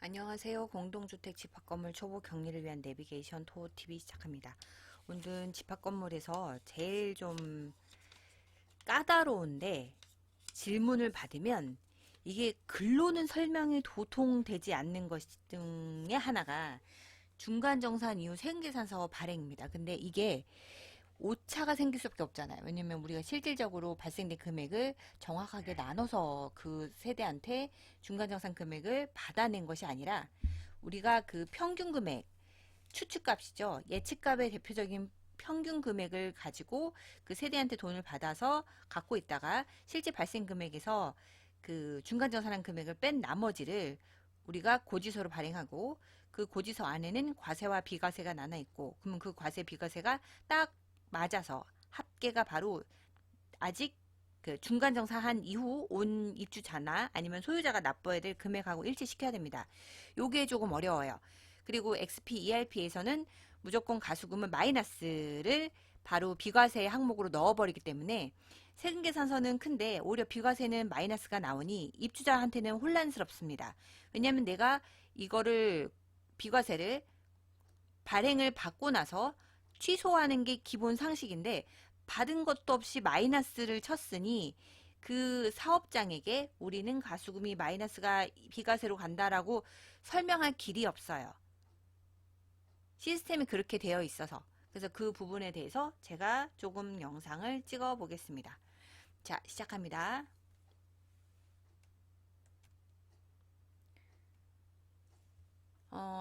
안녕하세요. 공동주택 집합건물 초보 격리를 위한 내비게이션 토어TV 시작합니다. 오늘은 집합건물에서 제일 좀 까다로운데 질문을 받으면 이게 글로는 설명이 도통되지 않는 것 중에 하나가 중간정산 이후 세금계산서 발행입니다. 근데 이게 오차가 생길 수밖에 없잖아요. 왜냐면 우리가 실질적으로 발생된 금액을 정확하게 나눠서 그 세대한테 중간정산 금액을 받아낸 것이 아니라 우리가 그 평균 금액, 추측값이죠. 예측값의 대표적인 평균 금액을 가지고 그 세대한테 돈을 받아서 갖고 있다가 실제 발생 금액에서 그 중간정산한 금액을 뺀 나머지를 우리가 고지서로 발행하고 그 고지서 안에는 과세와 비과세가 나눠 있고 그러면 그 과세 비과세가 딱 맞아서 합계가 바로 아직 그 중간정산한 이후 온 입주자나 아니면 소유자가 납부해야 될 금액하고 일치시켜야 됩니다. 요게 조금 어려워요. 그리고 XP, ERP에서는 무조건 가수금은 마이너스를 바로 비과세 항목으로 넣어버리기 때문에 세금계산서는 큰데 오히려 비과세는 마이너스가 나오니 입주자한테는 혼란스럽습니다. 왜냐하면 내가 이거를 비과세를 발행을 받고 나서 취소하는 게 기본 상식인데 받은 것도 없이 마이너스를 쳤으니 그 사업장에게 우리는 가수금이 마이너스가 비과세로 간다라고 설명할 길이 없어요. 시스템이 그렇게 되어 있어서. 그래서 그 부분에 대해서 제가 조금 영상을 찍어 보겠습니다. 자, 시작합니다.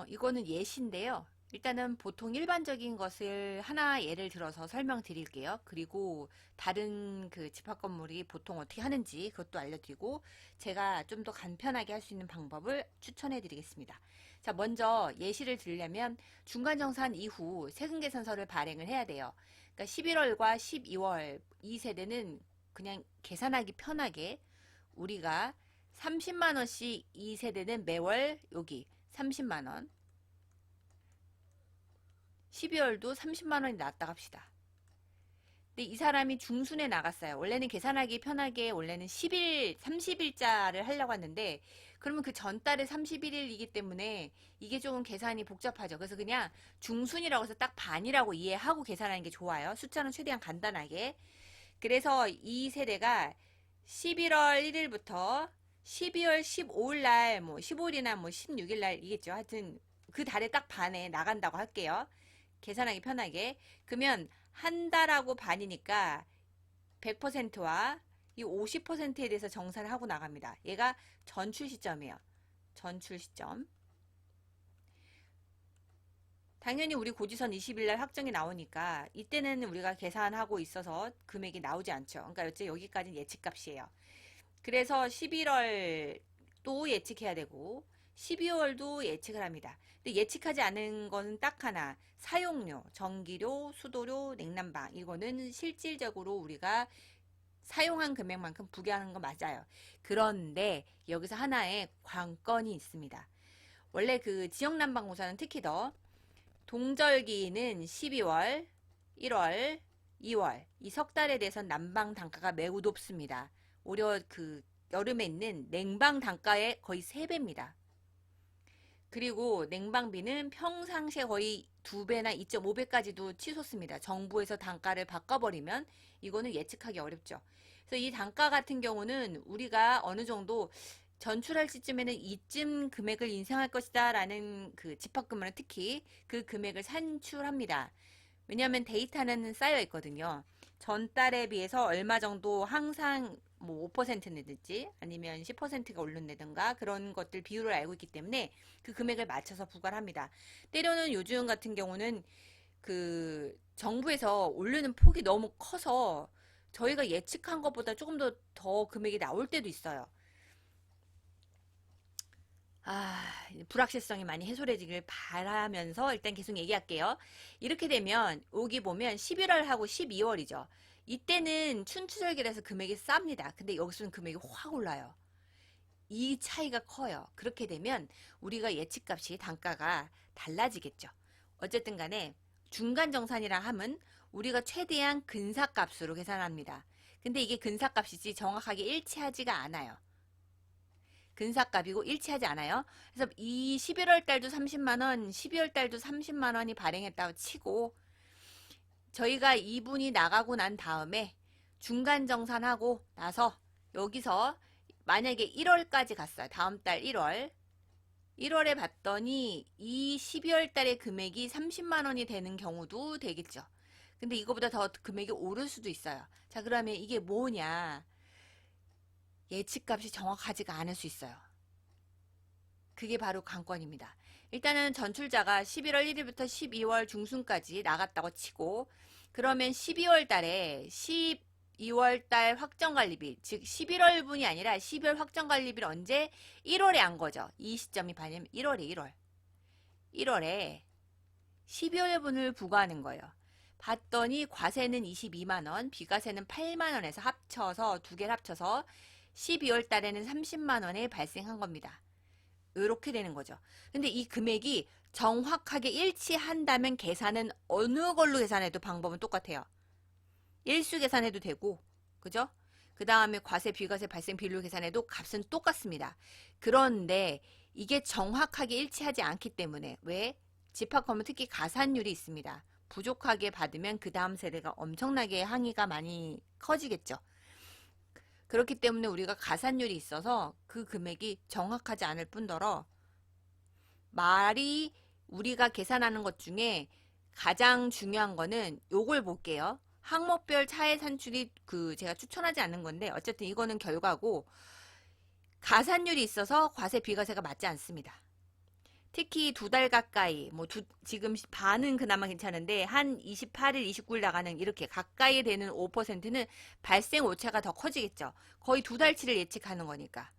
이거는 예시인데요. 일단은 보통 일반적인 것을 하나 예를 들어서 설명드릴게요. 그리고 다른 그 집합 건물이 보통 어떻게 하는지 그것도 알려드리고 제가 좀 더 간편하게 할 수 있는 방법을 추천해 드리겠습니다. 자, 먼저 예시를 들려면 중간정산 이후 세금계산서를 발행을 해야 돼요. 그러니까 11월과 12월 이 세대는 그냥 계산하기 편하게 우리가 30만 원씩 이 세대는 매월 여기 30만 원 12월도 30만 원이 나왔다 합시다. 근데 이 사람이 중순에 나갔어요. 원래는 계산하기 편하게 원래는 10일, 30일자를 하려고 했는데 그러면 그 전달에 31일이기 때문에 이게 조금 계산이 복잡하죠. 그래서 그냥 중순이라고 해서 딱 반이라고 이해하고 계산하는 게 좋아요. 숫자는 최대한 간단하게. 그래서 이 세대가 11월 1일부터 12월 15일 날, 뭐 15일이나 뭐 16일 날이겠죠. 하여튼 그 달에 딱 반에 나간다고 할게요. 계산하기 편하게. 그러면 한 달하고 반이니까 100%와 이 50%에 대해서 정산을 하고 나갑니다. 얘가 전출 시점이에요. 전출 시점. 당연히 우리 고지선 20일 날 확정이 나오니까 이때는 우리가 계산하고 있어서 금액이 나오지 않죠. 그러니까 어째 여기까지는 예측값이에요. 그래서 11월도 예측해야 되고 12월도 예측을 합니다. 근데 예측하지 않은 거는 딱 하나. 사용료, 전기료, 수도료, 냉난방. 이거는 실질적으로 우리가 사용한 금액만큼 부과하는 거 맞아요. 그런데 여기서 하나의 관건이 있습니다. 원래 그 지역난방공사는 특히 더 동절기는 12월, 1월, 2월 이 석 달에 대해서 난방 단가가 매우 높습니다. 오히려 그 여름에 있는 냉방 단가의 거의 3배입니다. 그리고 냉방비는 평상시에 거의 2배나 2.5배까지도 치솟습니다. 정부에서 단가를 바꿔버리면 이거는 예측하기 어렵죠. 그래서 이 단가 같은 경우는 우리가 어느 정도 전출할 시점에는 이쯤 금액을 인상할 것이다 라는 그 집합금은 특히 그 금액을 산출합니다. 왜냐하면 데이터는 쌓여 있거든요. 전달에 비해서 얼마 정도 항상 뭐 5%내든지 아니면 10%가 오른다든가 그런 것들 비율을 알고 있기 때문에 그 금액을 맞춰서 부과를 합니다. 때로는 요즘 같은 경우는 그 정부에서 오르는 폭이 너무 커서 저희가 예측한 것보다 조금 더 금액이 나올 때도 있어요. 불확실성이 많이 해소되기를 바라면서 일단 계속 얘기할게요. 이렇게 되면 여기 보면 11월하고 12월이죠. 이때는 춘추절기라서 금액이 쌉니다. 근데 여기서는 금액이 확 올라요. 이 차이가 커요. 그렇게 되면 우리가 예측값이 단가가 달라지겠죠. 어쨌든 간에 중간정산이라 함은 우리가 최대한 근사값으로 계산합니다. 근데 이게 근사값이지 정확하게 일치하지가 않아요. 근사값이고 일치하지 않아요. 그래서 이 11월 달도 30만원, 12월 달도 30만원이 발행했다고 치고 저희가 이분이 나가고 난 다음에 중간 정산하고 나서 여기서 만약에 1월까지 갔어요. 다음 달 1월. 1월에 봤더니 이 12월 달의 금액이 30만원이 되는 경우도 되겠죠. 근데 이거보다 더 금액이 오를 수도 있어요. 자, 그러면 이게 뭐냐? 예측값이 정확하지가 않을 수 있어요. 그게 바로 관건입니다. 일단은 전출자가 11월 1일부터 12월 중순까지 나갔다고 치고 그러면 12월 달에 12월 달 확정관리비 즉 11월분이 아니라 12월 확정관리비를 언제? 1월에 한 거죠. 이 시점이 반영 1월에 12월분을 부과하는 거예요. 봤더니 과세는 22만원, 비과세는 8만원에서 합쳐서 두 개를 합쳐서 12월 달에는 30만원에 발생한 겁니다. 이렇게 되는 거죠. 근데 이 금액이 정확하게 일치한다면 계산은 어느 걸로 계산해도 방법은 똑같아요. 일수 계산해도 되고, 그죠? 그 다음에 과세, 비과세 발생 비율로 계산해도 값은 똑같습니다. 그런데 이게 정확하게 일치하지 않기 때문에 왜? 집합하면 특히 가산율이 있습니다. 부족하게 받으면 그 다음 세대가 엄청나게 항의가 많이 커지겠죠. 그렇기 때문에 우리가 가산율이 있어서 그 금액이 정확하지 않을 뿐더러 말이 우리가 계산하는 것 중에 가장 중요한 거는 요걸 볼게요. 항목별 차액 산출이 제가 추천하지 않는 건데 어쨌든 이거는 결과고 가산율이 있어서 과세 비과세가 맞지 않습니다. 특히 두 달 가까이 지금 반은 그나마 괜찮은데 한 28일 29일 나가는 이렇게 가까이 되는 5%는 발생 오차가 더 커지겠죠. 거의 두 달치를 예측하는 거니까.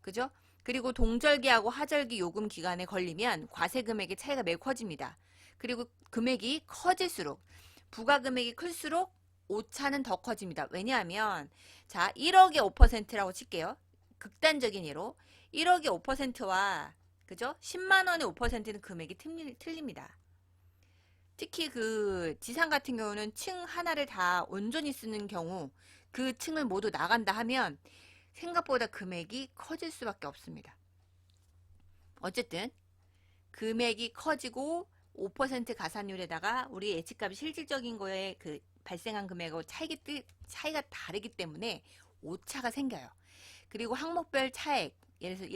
그죠? 그리고 동절기하고 하절기 요금 기간에 걸리면 과세 금액의 차이가 매우 커집니다. 그리고 금액이 커질수록 부과금액이 클수록 오차는 더 커집니다. 왜냐하면 자 1억에 5%라고 칠게요. 극단적인 예로 1억에 5%와 그죠? 10만원의 5%는 금액이 틀립니다. 특히 그 지상 같은 경우는 층 하나를 다 온전히 쓰는 경우 그 층을 모두 나간다 하면 생각보다 금액이 커질 수밖에 없습니다. 어쨌든 금액이 커지고 5% 가산율에다가 우리 예측값이 실질적인 거에 그 발생한 금액하고 차이가 다르기 때문에 오차가 생겨요. 그리고 항목별 차액, 예를 들어서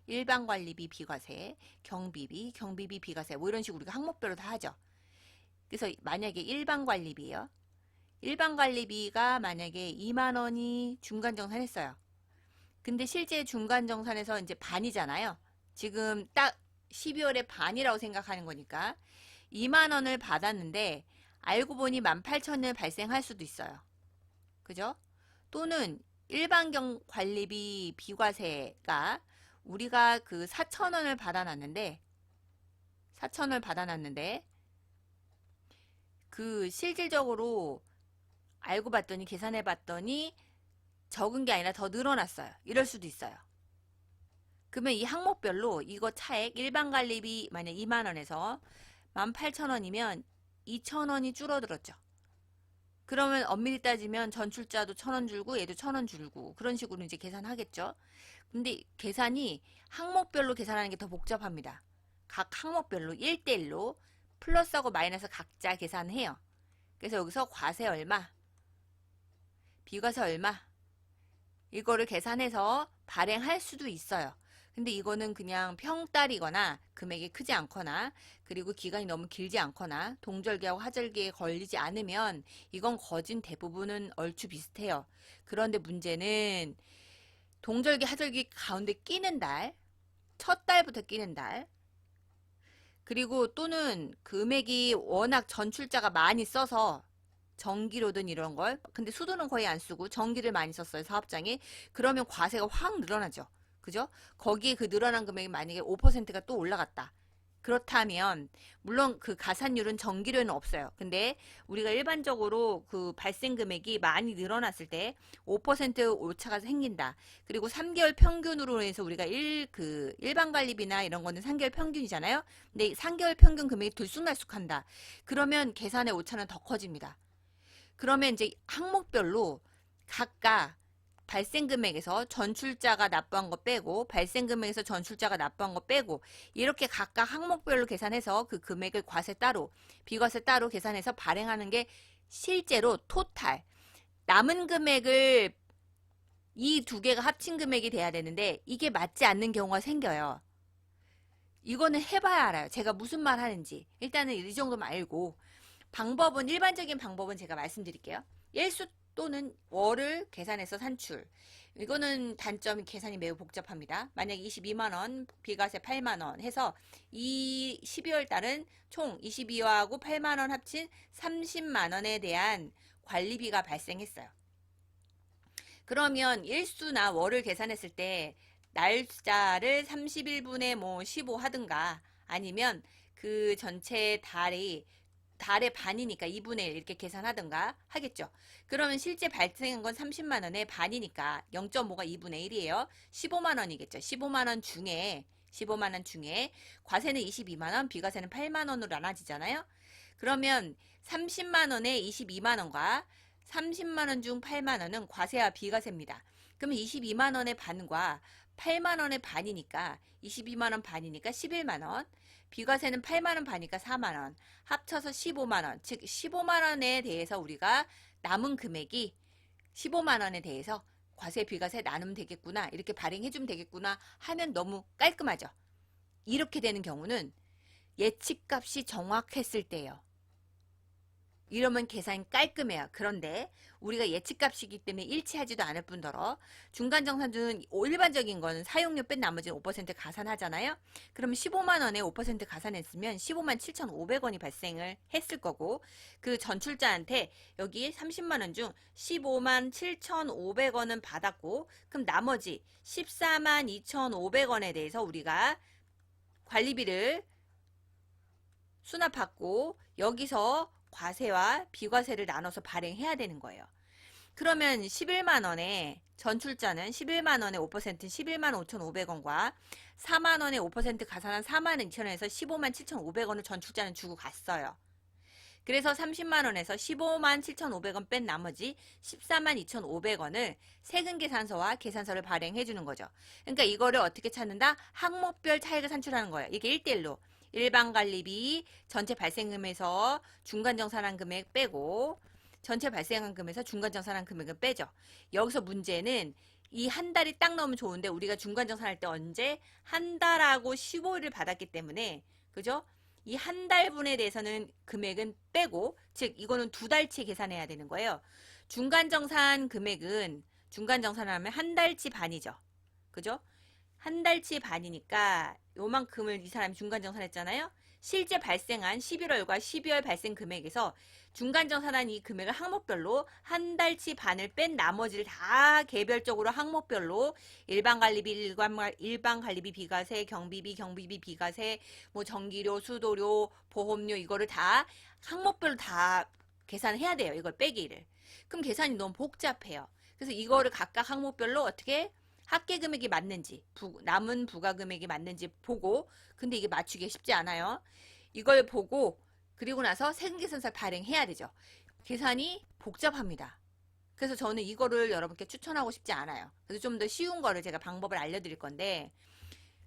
일반관리비 비과세, 경비비 비과세 뭐 이런 식으로 우리가 항목별로 다 하죠. 그래서 만약에 일반관리비요. 일반관리비가 만약에 2만원이 중간정산했어요. 근데 실제 중간정산에서 이제 반이잖아요. 지금 딱 12월에 반이라고 생각하는 거니까 2만원을 받았는데 알고 보니 18,000원 발생할 수도 있어요. 그죠? 또는 일반관리비 비과세가 우리가 그 4,000원을 받아놨는데 그 실질적으로 알고 봤더니 계산해 봤더니 적은 게 아니라 더 늘어났어요. 이럴 수도 있어요. 그러면 이 항목별로 이거 차액 일반관리비 만약 2만원에서 18,000원이면 2,000원이 줄어들었죠. 그러면 엄밀히 따지면 전출자도 1,000원 줄고 얘도 1,000원 줄고 그런 식으로 이제 계산하겠죠. 근데 계산이 항목별로 계산하는 게 더 복잡합니다. 각 항목별로 1대1로 플러스하고 마이너스 각자 계산해요. 그래서 여기서 과세 얼마, 비과세 얼마 이거를 계산해서 발행할 수도 있어요. 근데 이거는 그냥 평달이거나 금액이 크지 않거나 그리고 기간이 너무 길지 않거나 동절기하고 하절기에 걸리지 않으면 이건 거진 대부분은 얼추 비슷해요. 그런데 문제는 동절기 하절기 가운데 끼는 달, 첫 달부터 끼는 달 그리고 또는 금액이 워낙 전출자가 많이 써서 전기료든 이런 걸 근데 수도는 거의 안 쓰고 전기를 많이 썼어요. 사업장에. 그러면 과세가 확 늘어나죠. 그죠? 거기에 그 늘어난 금액이 만약에 5%가 또 올라갔다. 그렇다면 물론 그 가산율은 전기료는 없어요. 근데 우리가 일반적으로 그 발생 금액이 많이 늘어났을 때 5% 오차가 생긴다. 그리고 3개월 평균으로 해서 우리가 일반관리비나 이런 거는 3개월 평균이잖아요. 근데 3개월 평균 금액이 들쑥날쑥한다. 그러면 계산의 오차는 더 커집니다. 그러면 이제 항목별로 각각 발생 금액에서 전출자가 납부한 거 빼고 발생 금액에서 전출자가 납부한 거 빼고 이렇게 각각 항목별로 계산해서 그 금액을 과세 따로 비과세 따로 계산해서 발행하는 게 실제로 토탈 남은 금액을 이 두 개가 합친 금액이 돼야 되는데 이게 맞지 않는 경우가 생겨요. 이거는 해봐야 알아요. 제가 무슨 말 하는지. 일단은 이 정도만 알고 방법은 일반적인 방법은 제가 말씀드릴게요. 일수 또는 월을 계산해서 산출. 이거는 단점이 계산이 매우 복잡합니다. 만약 22만원, 비과세 8만원 해서 이 12월 달은 총 22화하고 8만원 합친 30만원에 대한 관리비가 발생했어요. 그러면 일수나 월을 계산했을 때 날짜를 31분의 뭐 15 하든가 아니면 그 전체 달의 반이니까 2분의 1 이렇게 계산하든가 하겠죠. 그러면 실제 발생한 건 30만원의 반이니까 0.5가 2분의 1이에요. 15만원이겠죠. 15만원 중에 과세는 22만원, 비과세는 8만원으로 나눠지잖아요. 그러면 30만원에 22만원과 30만원 중 8만원은 과세와 비과세입니다. 그러면 22만원의 반과 8만원의 반이니까 22만원 반이니까 11만원, 비과세는 8만원 반이니까 4만원, 합쳐서 15만원, 즉 15만원에 대해서 우리가 남은 금액이 15만원에 대해서 과세 비과세 나누면 되겠구나, 이렇게 발행해주면 되겠구나 하면 너무 깔끔하죠. 이렇게 되는 경우는 예측값이 정확했을 때예요. 이러면 계산이 깔끔해요. 그런데 우리가 예측값이기 때문에 일치하지도 않을 뿐더러 중간정산주는 일반적인 거는 사용료 뺀 나머지는 5% 가산하잖아요. 그러면 15만원에 5% 가산했으면 15만 7,500원이 발생을 했을 거고 그 전출자한테 여기 30만원 중 15만 7,500원은 받았고 그럼 나머지 14만 2,500원에 대해서 우리가 관리비를 수납받고 여기서 과세와 비과세를 나눠서 발행해야 되는 거예요. 그러면 11만원에 전출자는 11만원에 5%는 11만 5,500원과 4만원에 5% 가산한 4만 2천원에서 15만 7,500원을 전출자는 주고 갔어요. 그래서 30만원에서 15만 7,500원 뺀 나머지 14만 2,500원을 세금계산서와 계산서를 발행해 주는 거죠. 그러니까 이거를 어떻게 찾는다? 항목별 차익을 산출하는 거예요. 이게 1대1로. 일반관리비 전체 발생금에서 중간정산한 금액 빼고 전체 발생한 금에서 중간정산한 금액은 빼죠. 여기서 문제는 이 한 달이 딱 넣으면 좋은데 우리가 중간정산할 때 언제? 한 달하고 15일을 받았기 때문에 그죠? 이 한 달분에 대해서는 금액은 빼고 즉 이거는 두 달치 계산해야 되는 거예요. 중간정산 금액은 중간정산하면 한 달치 반이죠. 그죠? 한 달치 반이니까 요만큼을 이 사람이 중간정산했잖아요. 실제 발생한 11월과 12월 발생 금액에서 중간정산한 이 금액을 항목별로 한 달치 반을 뺀 나머지를 다 개별적으로 항목별로 일반관리비 비과세, 경비비 비과세, 뭐 전기료, 수도료, 보험료 이거를 다 항목별로 다 계산해야 돼요. 이걸 빼기를. 그럼 계산이 너무 복잡해요. 그래서 이거를 각각 항목별로 어떻게 합계 금액이 맞는지 남은 부가 금액이 맞는지 보고 근데 이게 맞추기 쉽지 않아요. 이걸 보고 그리고 나서 세금계산서를 발행해야 되죠. 계산이 복잡합니다. 그래서 저는 이거를 여러분께 추천하고 싶지 않아요. 그래서 좀 더 쉬운 거를 제가 방법을 알려드릴 건데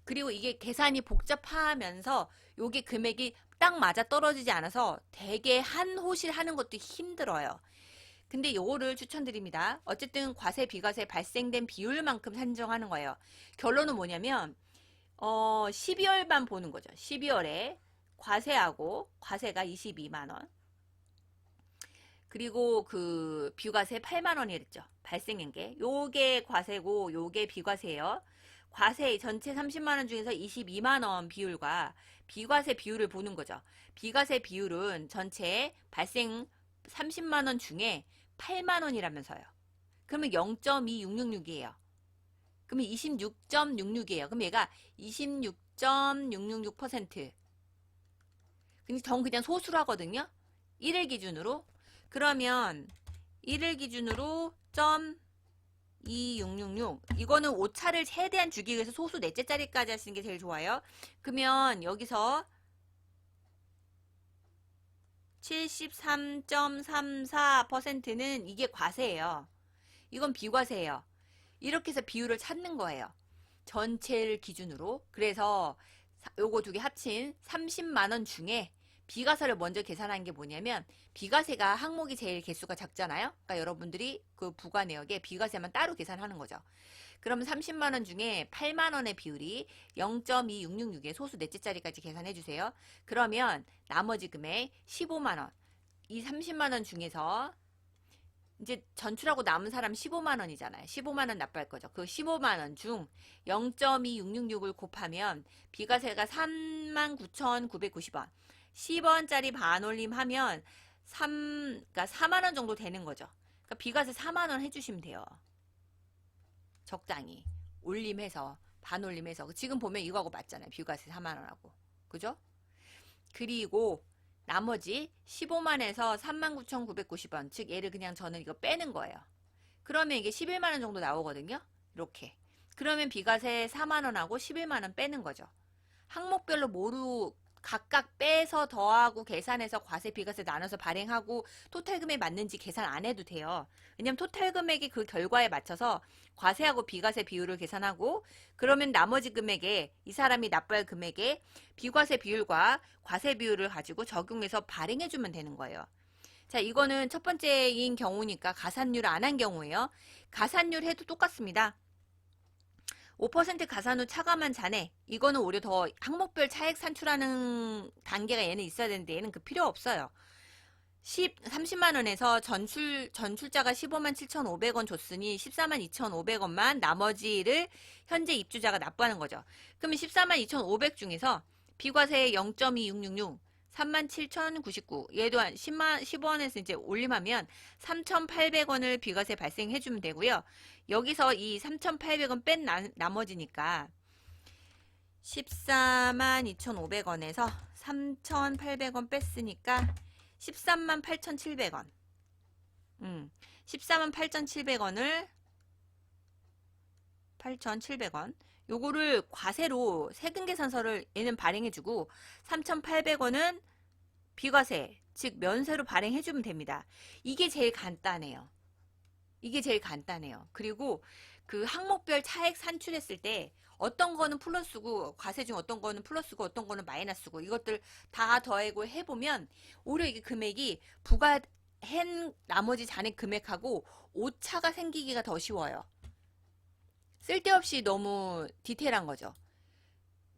그리고 이게 계산이 복잡하면서 요게 금액이 딱 맞아 떨어지지 않아서 되게 한 호실 하는 것도 힘들어요. 근데 요거를 추천드립니다. 어쨌든 과세 비과세 발생된 비율만큼 산정하는 거예요. 결론은 뭐냐면 12월만 보는 거죠. 12월에 과세하고 과세가 22만원 그리고 그 비과세 8만원이랬죠. 발생한 게 요게 과세고 요게 비과세예요. 과세 전체 30만원 중에서 22만원 비율과 비과세 비율을 보는 거죠. 비과세 비율은 전체 발생 30만원 중에 8만원이라면서요. 그러면 0.2666이에요. 그러면 26.66이에요. 그럼 얘가 26.666%. 근데 전 그냥 소수로 하거든요. 1일 기준으로. 그러면 1일 기준으로 0.2666 이거는 오차를 최대한 주기 위해서 소수 넷째 자리까지 하시는 게 제일 좋아요. 그러면 여기서 73.34%는 이게 과세예요. 이건 비과세예요. 이렇게 해서 비율을 찾는 거예요. 전체를 기준으로. 그래서 요거 두 개 합친 30만 원 중에 비과세를 먼저 계산한 게 뭐냐면, 비과세가 항목이 제일 개수가 작잖아요. 그러니까 여러분들이 그 부과내역에 비과세만 따로 계산하는 거죠. 그러면 30만 원 중에 8만 원의 비율이 0.2666에 소수 넷째 자리까지 계산해 주세요. 그러면 나머지 금액 15만 원. 이 30만 원 중에서 이제 전출하고 남은 사람 15만 원이잖아요. 15만 원 납부할 거죠. 그 15만 원 중 0.2666을 곱하면 비과세가 39,990원. 10원짜리 반올림 하면 그러니까 4만 원 정도 되는 거죠. 그러니까 비과세 4만 원 해주시면 돼요. 적당히 올림해서 반올림해서 지금 보면 이거하고 맞잖아요. 비과세 4만 원하고. 그죠? 그리고 나머지 15만에서 39,990원, 즉 얘를 그냥 저는 이거 빼는 거예요. 그러면 이게 11만원 정도 나오거든요. 이렇게. 그러면 비과세 4만원하고 11만원 빼는 거죠. 항목별로 모두 각각 빼서 더하고 계산해서 과세 비과세 나눠서 발행하고 토탈 금액 맞는지 계산 안 해도 돼요. 왜냐면 토탈 금액이 그 결과에 맞춰서 과세하고 비과세 비율을 계산하고, 그러면 나머지 금액에 이 사람이 납부할 금액에 비과세 비율과 과세 비율을 가지고 적용해서 발행해 주면 되는 거예요. 자, 이거는 첫 번째인 경우니까 가산율 안 한 경우예요. 가산율 해도 똑같습니다. 5% 가산후 차감한 잔액, 이거는 오히려 더 항목별 차액 산출하는 단계가 얘는 있어야 되는데 얘는 그 필요 없어요. 30만원에서 전출자가 15만 7,500원 줬으니 14만 2,500원만 나머지를 현재 입주자가 납부하는 거죠. 그러면 14만 2,500 중에서 비과세 0.2666 37,099, 얘도 한 15원에서 이제 올림하면 3,800원을 비과세 발생해주면 되고요. 여기서 이 3,800원 뺀 나머지니까 14만 2,500원에서 3,800원 뺐으니까 13만 8,700원. 14만 8,700원을 8,700원. 요거를 과세로 세금계산서를 얘는 발행해주고 3,800원은 비과세, 즉 면세로 발행해주면 됩니다. 이게 제일 간단해요. 이게 제일 간단해요. 그리고 그 항목별 차액 산출했을 때 어떤 거는 플러스고 과세 중 어떤 거는 플러스고 어떤 거는 마이너스고 이것들 다 더하고 해보면 오히려 이게 금액이 부과한 나머지 잔액 금액하고 오차가 생기기가 더 쉬워요. 쓸데없이 너무 디테일한 거죠.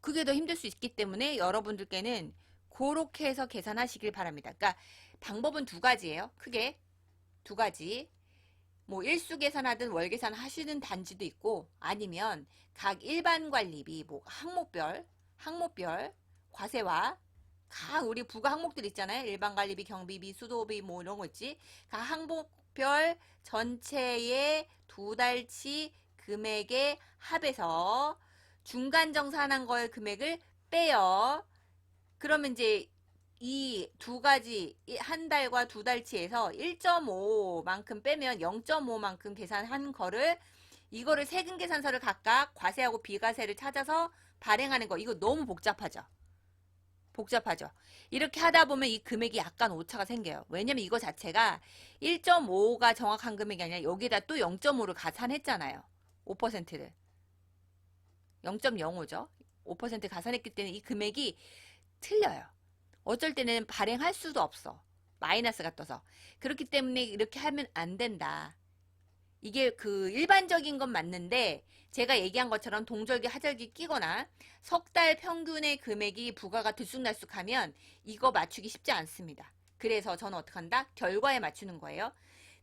그게 더 힘들 수 있기 때문에 여러분들께는 그렇게 해서 계산하시길 바랍니다. 그러니까 방법은 두 가지예요. 크게 두 가지. 뭐 일수 계산하든 월 계산 하시는 단지도 있고, 아니면 각 일반 관리비 뭐 항목별 과세와 각 우리 부가 항목들 있잖아요. 일반 관리비, 경비비, 수도비 뭐 이런 거 있지. 각 항목별 전체의 두 달치 금액에 합해서 중간 정산한 거의 금액을 빼요. 그러면 이제 이 두 가지 한 달과 두 달치에서 1.5만큼 빼면 0.5만큼 계산한 거를 이거를 세금 계산서를 각각 과세하고 비과세를 찾아서 발행하는 거, 이거 너무 복잡하죠. 복잡하죠. 이렇게 하다 보면 이 금액이 약간 오차가 생겨요. 왜냐면 이거 자체가 1.5가 정확한 금액이 아니라 여기다 또 0.5를 가산했잖아요. 5%를 0.05죠. 5% 가산했기 때문에 이 금액이 틀려요. 어쩔 때는 발행할 수도 없어. 마이너스가 떠서. 그렇기 때문에 이렇게 하면 안 된다. 이게 그 일반적인 건 맞는데 제가 얘기한 것처럼 동절기 하절기 끼거나 석 달 평균의 금액이 부과가 들쑥날쑥하면 이거 맞추기 쉽지 않습니다. 그래서 저는 어떻게 한다? 결과에 맞추는 거예요.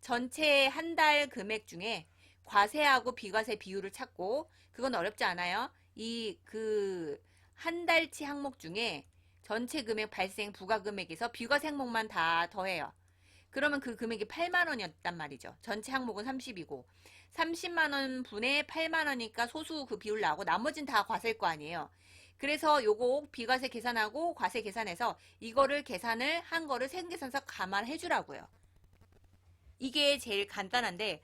전체 한 달 금액 중에 과세하고 비과세 비율을 찾고, 그건 어렵지 않아요. 이 그 한 달치 항목 중에 전체 금액 발생 부과 금액에서 비과세 항목만 다 더해요. 그러면 그 금액이 8만 원이었단 말이죠. 전체 항목은 30이고 30만 원 분의 8만 원이니까 소수 그 비율 나오고 나머지는 다 과세일 거 아니에요. 그래서 요거 비과세 계산하고 과세 계산해서 이거를 계산을 한 거를 세금계산서 감안해 주라고요. 이게 제일 간단한데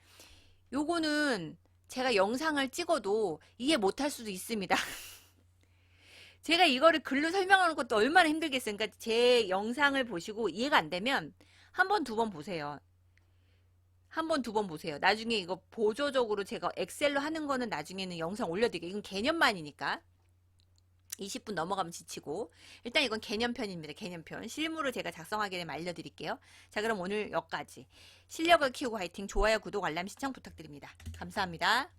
요거는 제가 영상을 찍어도 이해 못할 수도 있습니다. 제가 이거를 글로 설명하는 것도 얼마나 힘들겠어요. 그러니까 제 영상을 보시고 이해가 안 되면 한 번, 두 번 보세요. 한 번, 두 번 보세요. 나중에 이거 보조적으로 제가 엑셀로 하는 거는 나중에는 영상 올려드릴게요. 이건 개념만이니까. 20분 넘어가면 지치고. 일단 이건 개념편입니다. 개념편. 실무를 제가 작성하게 되면 알려드릴게요. 자, 그럼 오늘 여기까지. 실력을 키우고 화이팅. 좋아요, 구독, 알람, 신청 부탁드립니다. 감사합니다.